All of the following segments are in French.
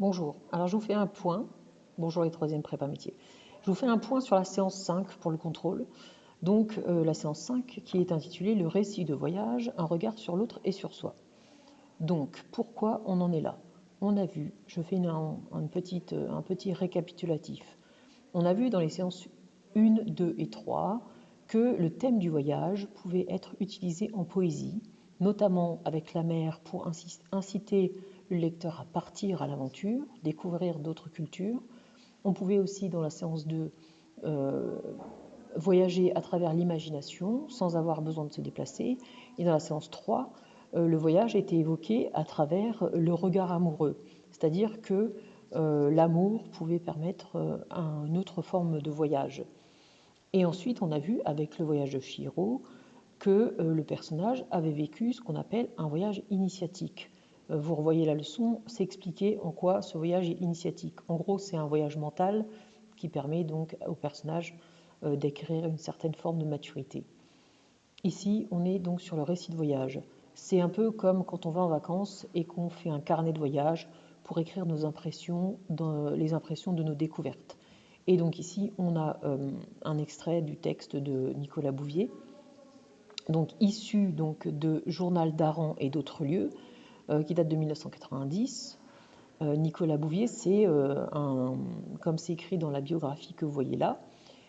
Bonjour, alors je vous fais un point. Bonjour les troisièmes prépa métiers. Je vous fais un point sur la séance 5 pour le contrôle. Donc la séance 5 qui est intitulée Le récit de voyage, un regard sur l'autre et sur soi. Donc pourquoi on en est là? On a vu, je fais un petit récapitulatif. On a vu dans les séances 1, 2 et 3 que le thème du voyage pouvait être utilisé en poésie, notamment avec la mer pour inciter le lecteur à partir à l'aventure, découvrir d'autres cultures. On pouvait aussi, dans la séance 2, voyager à travers l'imagination sans avoir besoin de se déplacer. Et dans la séance 3, le voyage était évoqué à travers le regard amoureux, c'est-à-dire que l'amour pouvait permettre une autre forme de voyage. Et ensuite, on a vu avec le voyage de Chihiro que le personnage avait vécu ce qu'on appelle un voyage initiatique. Vous revoyez la leçon, c'est expliqué en quoi ce voyage est initiatique. En gros, c'est un voyage mental qui permet donc au personnage d'acquérir une certaine forme de maturité. Ici, on est donc sur le récit de voyage. C'est un peu comme quand on va en vacances et qu'on fait un carnet de voyage pour écrire nos impressions, les impressions de nos découvertes. Et donc ici, on a un extrait du texte de Nicolas Bouvier, donc issu donc de Journal d'Aran et d'autres lieux, qui date de 1990. Nicolas Bouvier, comme c'est écrit dans la biographie que vous voyez là,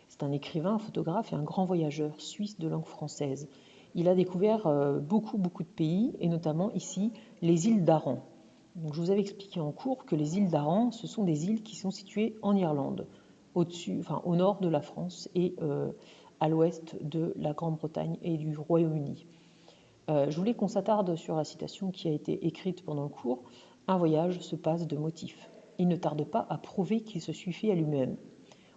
c'est un écrivain, un photographe et un grand voyageur suisse de langue française. Il a découvert beaucoup de pays, et notamment ici les îles d'Aran. Donc, je vous avais expliqué en cours que les îles d'Aran, ce sont des îles qui sont situées en Irlande, au nord de la France et à l'ouest de la Grande-Bretagne et du Royaume-Uni. Je voulais qu'on s'attarde sur la citation qui a été écrite pendant le cours. Un voyage se passe de motifs. Il ne tarde pas à prouver qu'il se suffit à lui-même.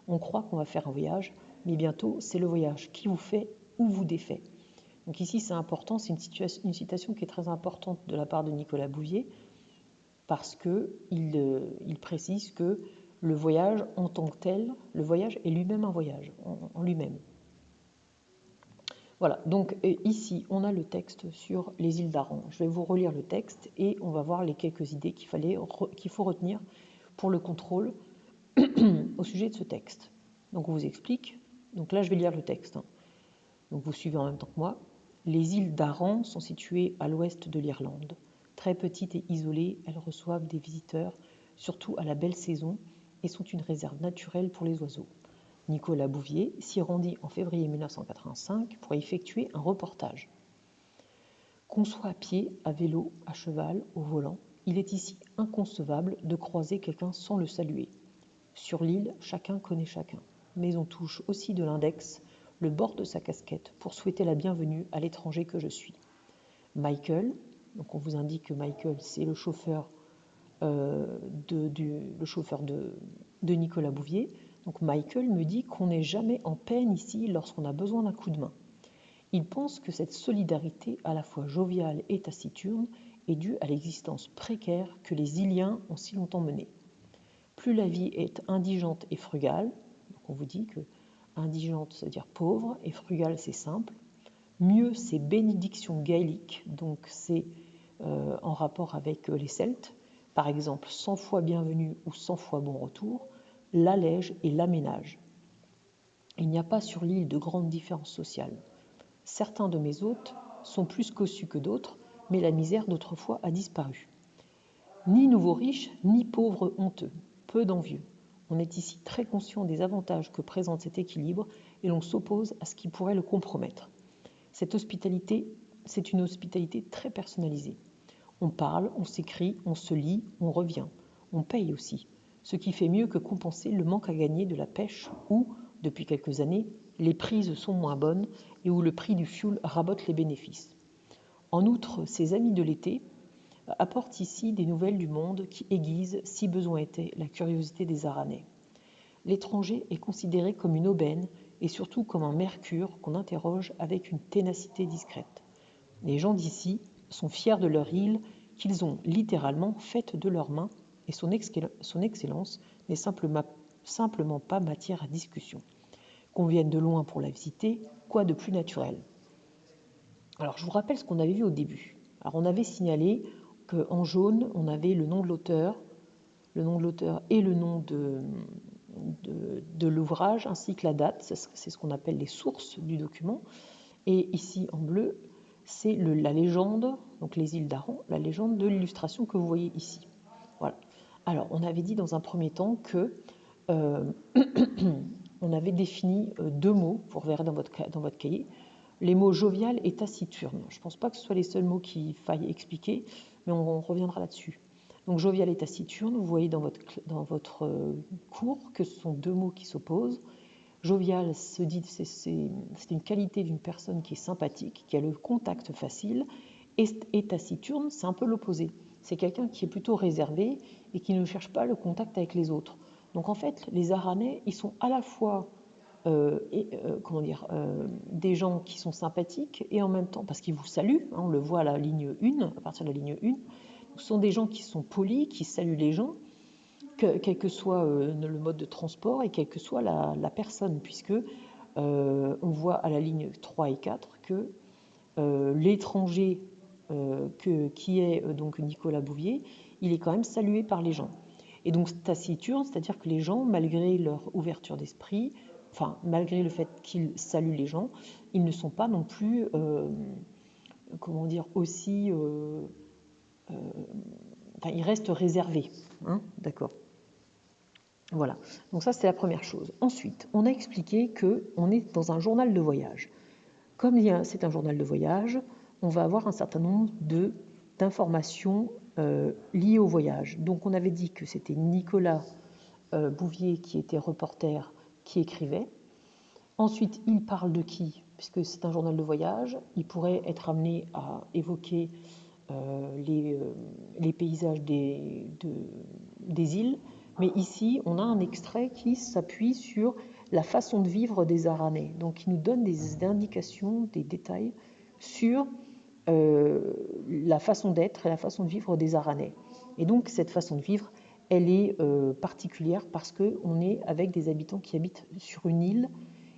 On croit qu'on va faire un voyage, mais bientôt c'est le voyage qui vous fait ou vous défait. Donc ici c'est important, c'est une citation qui est très importante de la part de Nicolas Bouvier, parce qu'il précise que le voyage en tant que tel, le voyage est lui-même un voyage en lui-même. Voilà, donc ici on a le texte sur les îles d'Aran. Je vais vous relire le texte et on va voir les quelques idées qu'il faut retenir pour le contrôle au sujet de ce texte. Donc on vous explique, donc là je vais lire le texte, donc vous suivez en même temps que moi. Les îles d'Aran sont situées à l'ouest de l'Irlande. Très petites et isolées, elles reçoivent des visiteurs, surtout à la belle saison, et sont une réserve naturelle pour les oiseaux. Nicolas Bouvier s'y rendit en février 1985 pour effectuer un reportage. Qu'on soit à pied, à vélo, à cheval, au volant, il est ici inconcevable de croiser quelqu'un sans le saluer. Sur l'île, chacun connaît chacun, mais on touche aussi de l'index le bord de sa casquette pour souhaiter la bienvenue à l'étranger que je suis. Michael, donc on vous indique que Michael, c'est le chauffeur, de Nicolas Bouvier. Donc Michael me dit qu'on n'est jamais en peine ici lorsqu'on a besoin d'un coup de main. Il pense que cette solidarité à la fois joviale et taciturne est due à l'existence précaire que les Iliens ont si longtemps menée. Plus la vie est indigente et frugale, donc on vous dit que indigente, c'est-à-dire pauvre, et frugale, c'est simple, mieux c'est bénédiction gaélique, donc c'est en rapport avec les Celtes, par exemple 100 fois bienvenue ou 100 fois bon retour, l'allège et l'aménage. Il n'y a pas sur l'île de grandes différences sociales. Certains de mes hôtes sont plus cossus que d'autres, mais la misère d'autrefois a disparu. Ni nouveaux riches, ni pauvres honteux, peu d'envieux. On est ici très conscient des avantages que présente cet équilibre et l'on s'oppose à ce qui pourrait le compromettre. Cette hospitalité, c'est une hospitalité très personnalisée. On parle, on s'écrit, on se lit, on revient. On paye aussi, ce qui fait mieux que compenser le manque à gagner de la pêche où, depuis quelques années, les prises sont moins bonnes et où le prix du fioul rabote les bénéfices. En outre, ses amis de l'été apportent ici des nouvelles du monde qui aiguisent, si besoin était, la curiosité des Aranais. L'étranger est considéré comme une aubaine et surtout comme un mercure qu'on interroge avec une ténacité discrète. Les gens d'ici sont fiers de leur île qu'ils ont littéralement faite de leurs mains et son excellence n'est simplement pas matière à discussion. Qu'on vienne de loin pour la visiter, quoi de plus naturel? Alors je vous rappelle ce qu'on avait vu au début. Alors on avait signalé qu'en jaune, on avait le nom de l'auteur, le nom de l'auteur et le nom de l'ouvrage, ainsi que la date. C'est ce qu'on appelle les sources du document. Et ici, en bleu, c'est la légende, donc les îles d'Aran, la légende de l'illustration que vous voyez ici. Voilà. Alors, on avait dit dans un premier temps que on avait défini 2 mots, vous reverrez dans votre cahier, les mots jovial et taciturne. Je ne pense pas que ce soit les seuls mots qu'il faille expliquer, mais on reviendra là-dessus. Donc jovial et taciturne, vous voyez dans votre cours que ce sont 2 mots qui s'opposent. Jovial se dit c'est une qualité d'une personne qui est sympathique, qui a le contact facile, et taciturne, c'est un peu l'opposé. C'est quelqu'un qui est plutôt réservé et qui ne cherche pas le contact avec les autres. Donc en fait, les Aranais, ils sont à la fois des gens qui sont sympathiques et en même temps, parce qu'ils vous saluent, hein, on le voit à la ligne 1, à partir de la ligne 1, ce sont des gens qui sont polis, qui saluent les gens, quel que soit le mode de transport et quelle que soit la personne, puisque on voit à la ligne 3 et 4 que l'étranger qui est donc Nicolas Bouvier, il est quand même salué par les gens. Et donc taciturne, c'est-à-dire que les gens, malgré leur ouverture d'esprit, enfin malgré le fait qu'ils saluent les gens, ils ne sont pas non plus, aussi... ils restent réservés, hein, d'accord. Voilà, donc ça c'est la première chose. Ensuite, on a expliqué qu'on est dans un journal de voyage. Comme c'est un journal de voyage, on va avoir un certain nombre d'informations liées au voyage. Donc on avait dit que c'était Nicolas Bouvier qui était reporter, qui écrivait. Ensuite, il parle de qui? Puisque c'est un journal de voyage, il pourrait être amené à évoquer les paysages des îles. Mais ici, on a un extrait qui s'appuie sur la façon de vivre des Aranais. Donc, il nous donne des indications, des détails sur la façon d'être et la façon de vivre des Aranais. Et donc, cette façon de vivre, elle est particulière parce qu'on est avec des habitants qui habitent sur une île,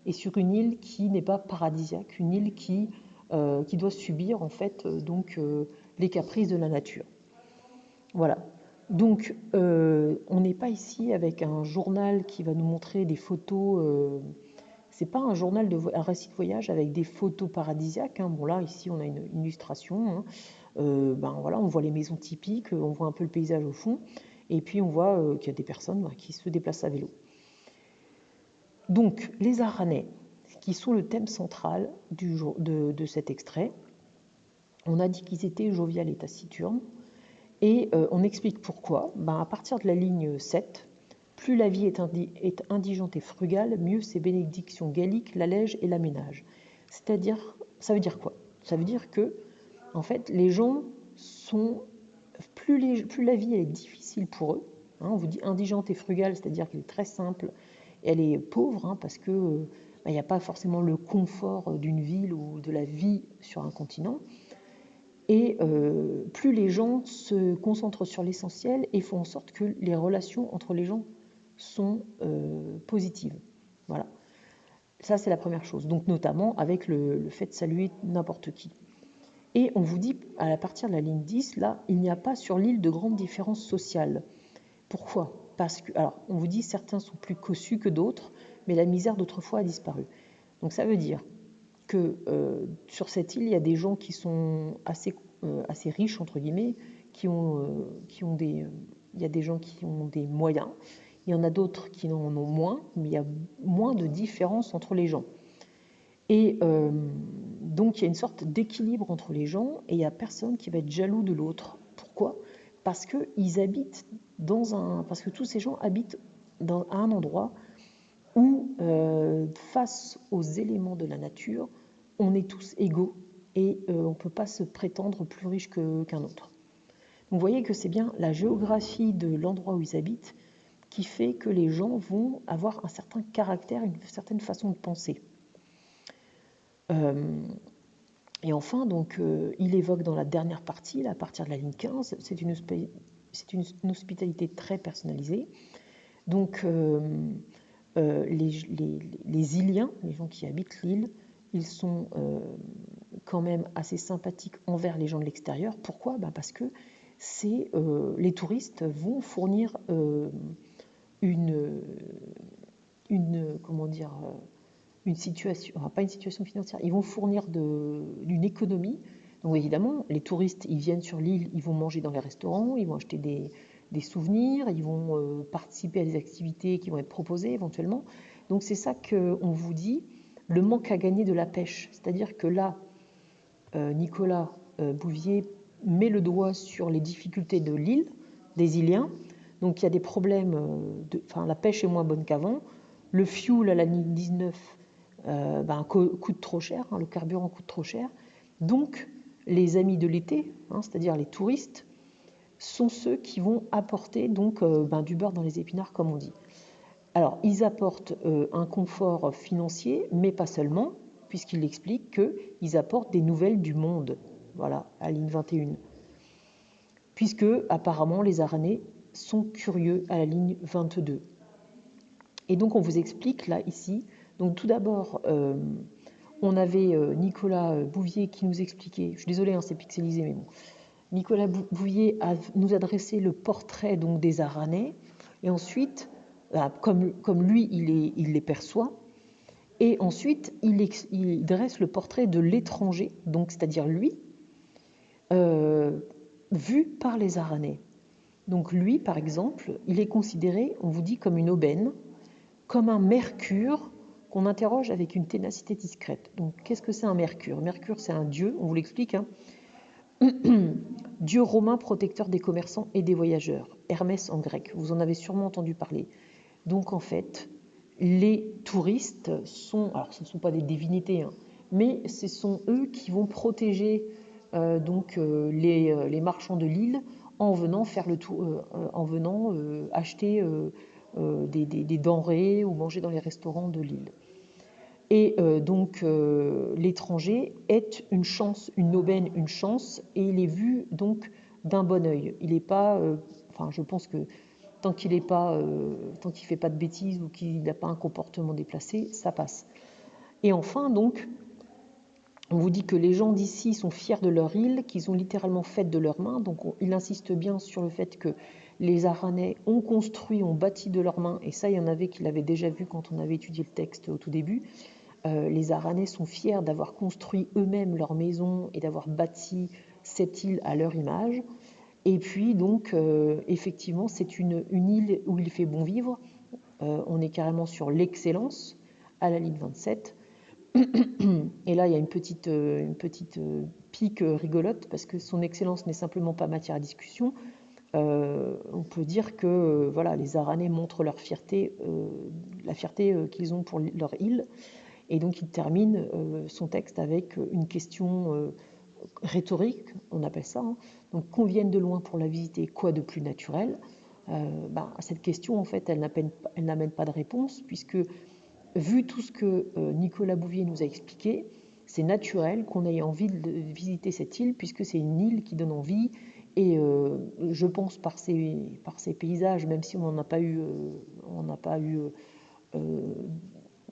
et sur une île qui n'est pas paradisiaque, une île qui doit subir en fait les caprices de la nature. Voilà. Donc, on n'est pas ici avec un journal qui va nous montrer des photos. C'est pas un récit de voyage avec des photos paradisiaques. Hein. Bon là, ici, on a une illustration. Hein. Voilà, on voit les maisons typiques, on voit un peu le paysage au fond, et puis on voit qu'il y a des personnes qui se déplacent à vélo. Donc, les Aranais, qui sont le thème central de cet extrait, on a dit qu'ils étaient joviales et taciturnes. Et on explique pourquoi. À partir de la ligne 7, plus la vie est indigente et frugale, mieux ses bénédictions galliques l'allègent et l'aménagent. C'est-à-dire, ça veut dire quoi? Ça veut dire que, en fait, les gens sont... Plus la vie est difficile pour eux, hein, on vous dit indigente et frugale, c'est-à-dire qu'elle est très simple, et elle est pauvre, hein, parce que il n'y a pas forcément le confort d'une ville ou de la vie sur un continent. Et plus les gens se concentrent sur l'essentiel et font en sorte que les relations entre les gens sont positives. Voilà. Ça, c'est la première chose. Donc, notamment avec le fait de saluer n'importe qui. Et on vous dit, à partir de la ligne 10, là, il n'y a pas sur l'île de grandes différences sociales. Pourquoi? Parce que, alors, on vous dit, certains sont plus cossus que d'autres, mais la misère d'autrefois a disparu. Donc, ça veut dire que sur cette île, il y a des gens qui sont assez riches, entre guillemets, il y a des gens qui ont des moyens, il y en a d'autres qui en ont moins, mais il y a moins de différence entre les gens. Et donc, il y a une sorte d'équilibre entre les gens, et il n'y a personne qui va être jaloux de l'autre. Pourquoi? Parce que tous ces gens habitent à un endroit où, face aux éléments de la nature, on est tous égaux et on ne peut pas se prétendre plus riche qu'un autre. Donc vous voyez que c'est bien la géographie de l'endroit où ils habitent qui fait que les gens vont avoir un certain caractère, une certaine façon de penser. Et enfin, donc, il évoque dans la dernière partie, à partir de la ligne 15, c'est une hospitalité très personnalisée. Donc, les Iliens, les gens qui habitent l'île, ils sont quand même assez sympathiques envers les gens de l'extérieur. Pourquoi? Parce que c'est les touristes vont fournir une comment dire, une situation, enfin, pas une situation financière, ils vont fournir d'une économie. Donc évidemment, les touristes, ils viennent sur l'île, ils vont manger dans les restaurants, ils vont acheter des souvenirs, ils vont participer à des activités qui vont être proposées éventuellement. Donc c'est ça qu'on vous dit, le manque à gagner de la pêche. C'est-à-dire que là, Nicolas Bouvier met le doigt sur les difficultés de l'île, des Iliens. Donc il y a des problèmes, la pêche est moins bonne qu'avant. Le fuel à la ligne 19 coûte trop cher, le carburant coûte trop cher. Donc les amis de l'été, c'est-à-dire les touristes, sont ceux qui vont apporter donc du beurre dans les épinards, comme on dit. Alors, ils apportent un confort financier, mais pas seulement, puisqu'il explique qu'ils apportent des nouvelles du monde, voilà, à la ligne 21. Puisque, apparemment, les Aranais sont curieux à la ligne 22. Et donc, on vous explique, là, ici, donc tout d'abord, on avait Nicolas Bouvier qui nous expliquait, je suis désolée, c'est pixelisé, mais bon, Nicolas Bouvier nous adressé le portrait donc, des Aranais, et ensuite, comme lui, il les perçoit, et ensuite, il dresse le portrait de l'étranger, donc c'est-à-dire lui, vu par les Aranais. Donc lui, par exemple, il est considéré, on vous dit, comme une aubaine, comme un mercure qu'on interroge avec une ténacité discrète. Donc qu'est-ce que c'est un mercure? Mercure, c'est un dieu, on vous l'explique, dieu romain protecteur des commerçants et des voyageurs, Hermès en grec, vous en avez sûrement entendu parler. Donc en fait, les touristes sont, alors ce ne sont pas des divinités, mais ce sont eux qui vont protéger les marchands de l'île en venant faire le tour, en venant acheter des denrées ou manger dans les restaurants de l'île. Et l'étranger est une chance, une aubaine, une chance, et il est vu donc d'un bon œil. Il n'est pas, je pense que tant qu'il ne fait pas de bêtises ou qu'il n'a pas un comportement déplacé, ça passe. Et enfin, donc, on vous dit que les gens d'ici sont fiers de leur île, qu'ils ont littéralement fait de leurs mains. Donc, il insiste bien sur le fait que les Aranais ont construit, ont bâti de leurs mains, et ça, il y en avait qui l'avaient déjà vu quand on avait étudié le texte au tout début. Les Aranais sont fiers d'avoir construit eux-mêmes leur maison et d'avoir bâti cette île à leur image. Et puis, donc, effectivement, c'est une île où il fait bon vivre. On est carrément sur l'excellence à la ligne 27. Et là, il y a une petite pique rigolote parce que son excellence n'est simplement pas matière à discussion. On peut dire que les Aranais montrent leur fierté, la fierté qu'ils ont pour leur île. Et donc, il termine son texte avec une question rhétorique, on appelle ça. Donc, qu'on vienne de loin pour la visiter, quoi de plus naturel? Cette question, en fait, elle n'amène pas de réponse, puisque, vu tout ce que Nicolas Bouvier nous a expliqué, c'est naturel qu'on ait envie de visiter cette île, puisque c'est une île qui donne envie. Et je pense par ses paysages, même si on n'a pas eu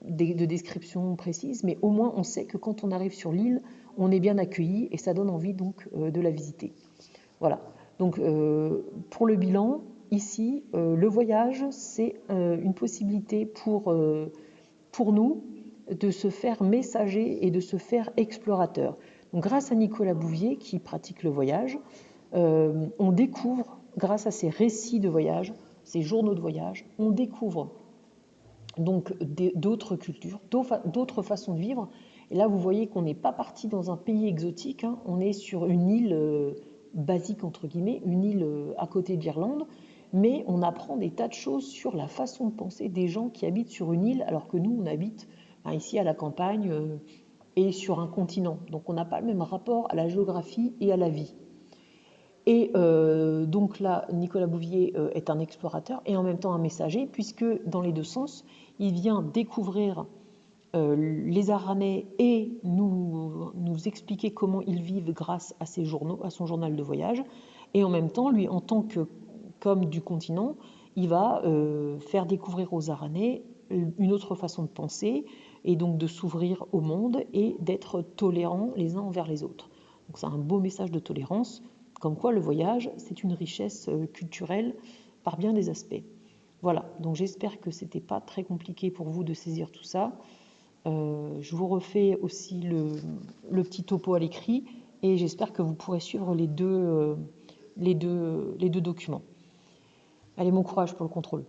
de description précise, mais au moins on sait que quand on arrive sur l'île, on est bien accueilli et ça donne envie donc de la visiter. Voilà. Donc pour le bilan, ici, le voyage, c'est une possibilité pour nous de se faire messager et de se faire explorateur. Donc grâce à Nicolas Bouvier qui pratique le voyage, on découvre, grâce à ses récits de voyage, ses journaux de voyage, on découvre donc d'autres cultures, d'autres façons de vivre. Et là, vous voyez qu'on n'est pas parti dans un pays exotique, on est sur une île basique, entre guillemets, une île à côté de l'Irlande, mais on apprend des tas de choses sur la façon de penser des gens qui habitent sur une île, alors que nous, on habite ici à la campagne et sur un continent. Donc on n'a pas le même rapport à la géographie et à la vie. Et donc là, Nicolas Bouvier est un explorateur et en même temps un messager, puisque dans les deux sens, il vient découvrir les Aranais et nous expliquer comment ils vivent grâce à ses journaux, à son journal de voyage. Et en même temps, lui, en tant qu'homme du continent, il va faire découvrir aux Aranais une autre façon de penser et donc de s'ouvrir au monde et d'être tolérants les uns envers les autres. Donc c'est un beau message de tolérance Comme quoi le voyage, c'est une richesse culturelle par bien des aspects. Voilà, donc j'espère que c'était pas très compliqué pour vous de saisir tout ça. Je vous refais aussi le petit topo à l'écrit et j'espère que vous pourrez suivre les deux documents. Allez, bon courage pour le contrôle.